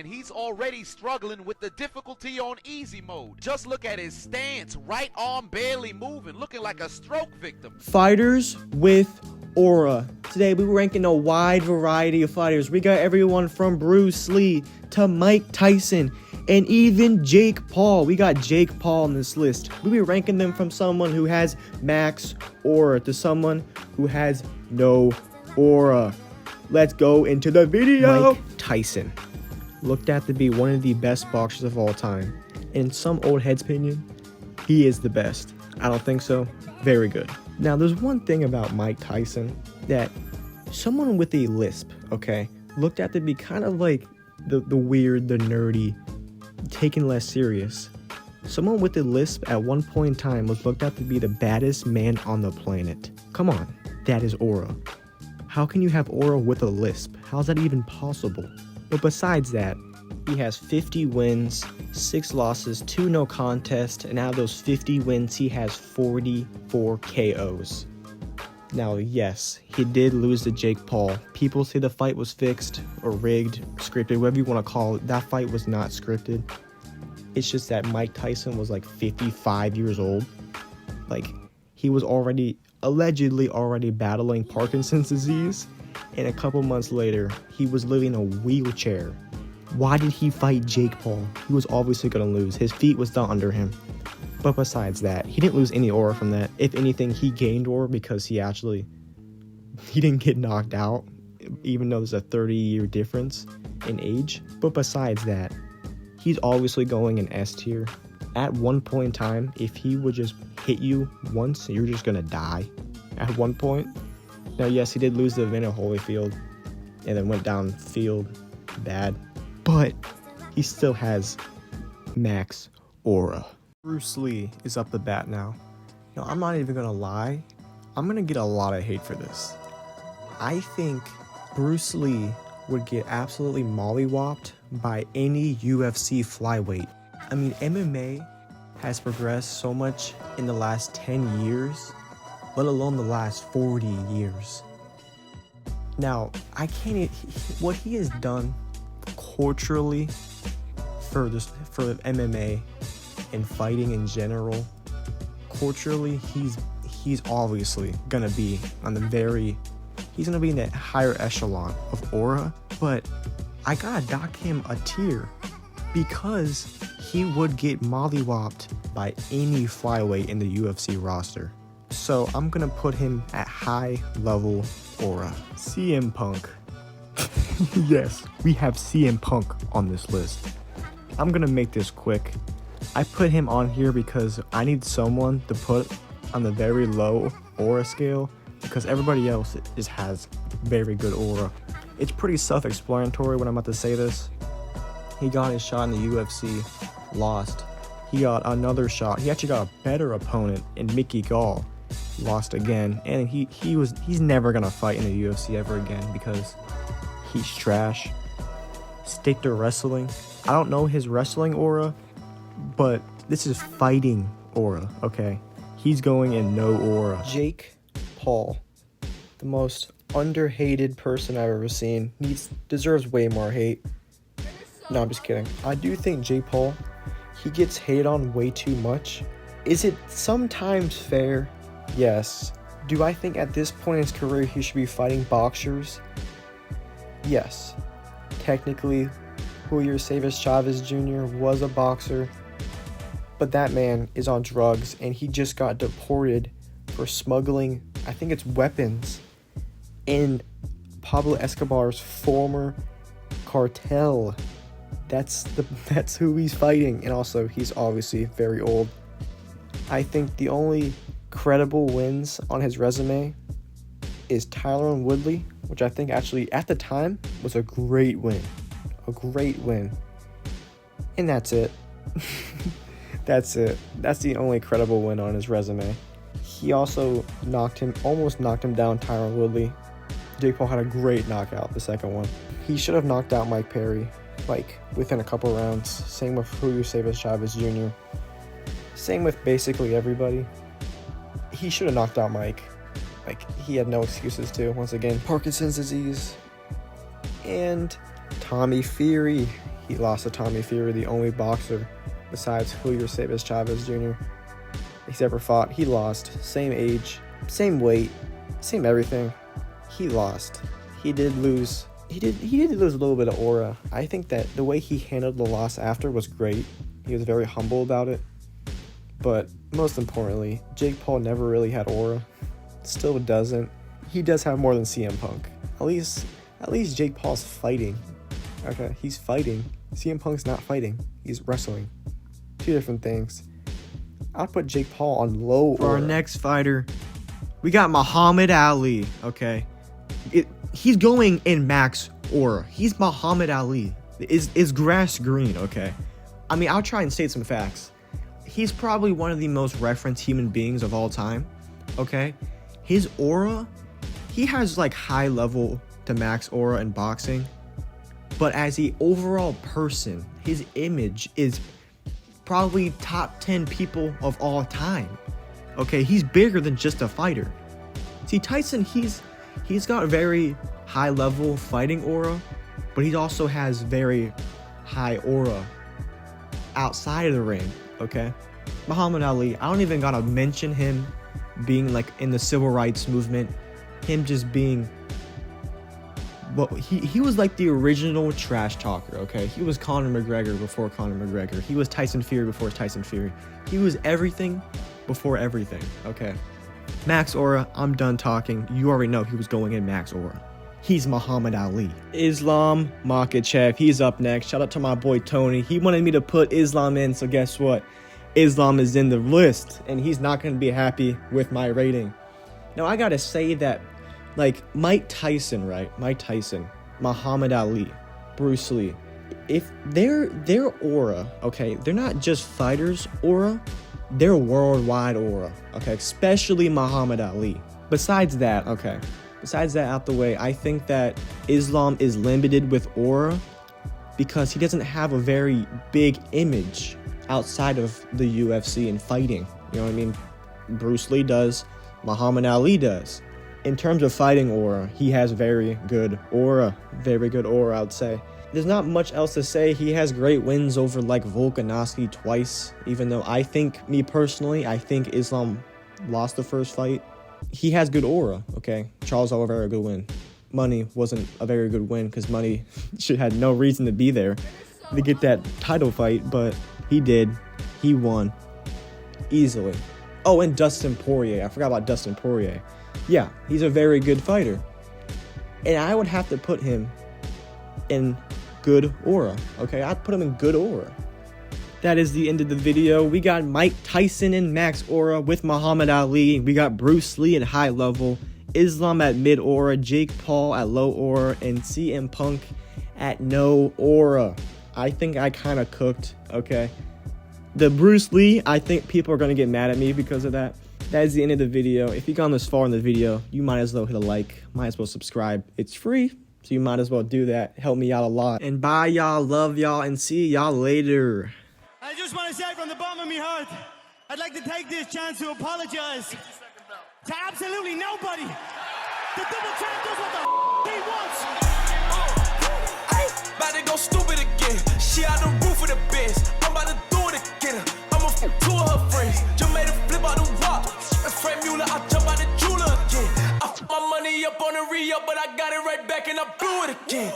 and he's already struggling with the difficulty on easy mode. Just look at his stance, right arm barely moving, looking like a stroke victim. Fighters with aura. Today we were ranking a wide variety of fighters. We got everyone from Bruce Lee to Mike Tyson and even Jake Paul. We got Jake Paul on this list. We be ranking them from someone who has max aura to someone who has no aura. Let's go into the video. Mike Tyson, looked at to be one of the best boxers of all time. In some old head's opinion, he is the best. I don't think so. Very good. Now, there's one thing about Mike Tyson that someone with a lisp, okay, looked at to be kind of like the weird, the nerdy, taken less serious. Someone with a lisp at one point in time was looked at to be the baddest man on the planet. Come on, that is aura. How can you have aura with a lisp? How's that even possible? But besides that, he has 50 wins, 6 losses, 2 no contest, and out of those 50 wins, he has 44 KOs. Now, yes, he did lose to Jake Paul. People say the fight was fixed or rigged, scripted, whatever you want to call it. That fight was not scripted. It's just that Mike Tyson was like 55 years old. Like, he was allegedly already battling Parkinson's disease, and a couple months later, he was living in a wheelchair. Why did he fight Jake Paul? He was obviously going to lose. His feet was done under him. But besides that, he didn't lose any aura from that. If anything, he gained aura because he didn't get knocked out, even though there's a 30-year difference in age. But besides that, he's obviously going in S tier. At one point in time, if he would just hit you once, you're just going to die at one point. Now, yes, he did lose to Evander Holyfield and then went downfield bad. But he still has max aura. Bruce Lee is up the bat now. Now, I'm not even gonna lie. I'm gonna get a lot of hate for this. I think Bruce Lee would get absolutely mollywopped by any UFC flyweight. I mean, MMA has progressed so much in the last 10 years, let alone the last 40 years. Now, what he has done culturally for MMA and fighting in general, culturally he's obviously gonna be he's gonna be in that higher echelon of aura, but I gotta dock him a tier because he would get mollywopped by any flyweight in the UFC roster. So I'm gonna put him at high level aura. CM Punk. Yes, we have CM Punk on this list. I'm gonna make this quick. I put him on here because I need someone to put on the very low aura scale because everybody else just has very good aura. It's pretty self-explanatory when I'm about to say this. He got his shot in the UFC, lost. He got another shot. He actually got a better opponent in Mickey Gall, lost again. And he's never gonna fight in the UFC ever again because he's trash. Stick to wrestling. I don't know his wrestling aura, but this is fighting aura, okay? He's going in no aura. Jake Paul, the most underhated person I've ever seen, deserves way more hate. No, I'm just kidding. I do think Jake Paul, he gets hated on way too much. Is it sometimes fair? Yes. Do I think at this point in his career he should be fighting boxers? Yes. Technically, Julio Chavez Jr. was a boxer, but that man is on drugs and he just got deported for smuggling, I think it's weapons, in Pablo Escobar's former cartel. That's who he's fighting, and also he's obviously very old. I think the only credible wins on his resume is Tyron Woodley, which I think actually at the time was a great win. A great win. And that's it. That's it. That's the only credible win on his resume. He also almost knocked him down, Tyron Woodley. Jake Paul had a great knockout, the second one. He should have knocked out Mike Perry, within a couple rounds. Same with Julio Chavez Jr. Same with basically everybody. He should have knocked out Mike. He had no excuses to. Once again, Parkinson's disease. And Tommy Fury. He lost to Tommy Fury, the only boxer besides Julio Chavez Jr. he's ever fought. He lost. Same age, same weight, same everything. He lost. He did lose. He did lose a little bit of aura. I think that the way he handled the loss after was great. He was very humble about it. But most importantly, Jake Paul never really had aura. Still doesn't. He does have more than CM Punk. At least Jake Paul's fighting. Okay, he's fighting. CM Punk's not fighting. He's wrestling. Two different things. I'll put Jake Paul on low. For our next fighter, we got Muhammad Ali. Okay, he's going in max aura. He's Muhammad Ali. Is grass green? Okay, I mean, I'll try and state some facts. He's probably one of the most referenced human beings of all time. Okay, his aura, he has like high level to max aura in boxing, but as the overall person, his image is probably top 10 people of all time. Okay, he's bigger than just a fighter. See, Tyson, he's got very high level fighting aura, but he also has very high aura outside of the ring. Okay, Muhammad Ali, I don't even gotta mention him being like in the civil rights movement, him just being, well, he was like the original trash talker. Okay, he was Conor McGregor before Conor McGregor. He was Tyson Fury before Tyson Fury. He was everything before everything. Okay, max aura, I'm done talking. You already know he was going in max aura. He's Muhammad Ali. Islam Makhachev, he's up next. Shout out to my boy Tony. He wanted me to put Islam in, so guess what? Islam is in the list, and he's not going to be happy with my rating. Now, I gotta say that, like, Mike Tyson, right? Mike Tyson, Muhammad Ali, Bruce Lee. If their aura, okay, they're not just fighters' aura, they're worldwide aura, okay? Especially Muhammad Ali. Besides that out the way, I think that Islam is limited with aura because he doesn't have a very big image outside of the UFC and fighting. You know what I mean? Bruce Lee does, Muhammad Ali does. In terms of fighting aura, he has very good aura, I would say. There's not much else to say. He has great wins over like Volkanovski twice, even though I think Islam lost the first fight. He has good aura, okay? Charles Oliveira, good win. Money wasn't a very good win because Money had no reason to be there to get that title fight, but he did. He won easily. Oh, and Dustin Poirier. I forgot about Dustin Poirier. Yeah, he's a very good fighter. And I would have to put him in good aura, okay? I'd put him in good aura. That is the end of the video. We got Mike Tyson in max aura with Muhammad Ali. We got Bruce Lee at high level, Islam at mid aura, Jake Paul at low aura, and CM Punk at no aura. I think I kind of cooked, okay? The Bruce Lee, I think people are going to get mad at me because of that. That is the end of the video. If you've gone this far in the video, you might as well hit a like, might as well subscribe. It's free, so you might as well do that. Help me out a lot. And bye, y'all. Love y'all, and see y'all later. I just want to say from the bottom of my heart, I'd like to take this chance to apologize to absolutely nobody. The double champ does what the he wants. About to go stupid again. She out the roof of the Benz. I'm about to do it again. I'ma f two of her friends. Just made a flip out the rock. Frank Mueller, I jump out the jeweler again. I put my money up on the re-up, but I got it right back and I blew it again.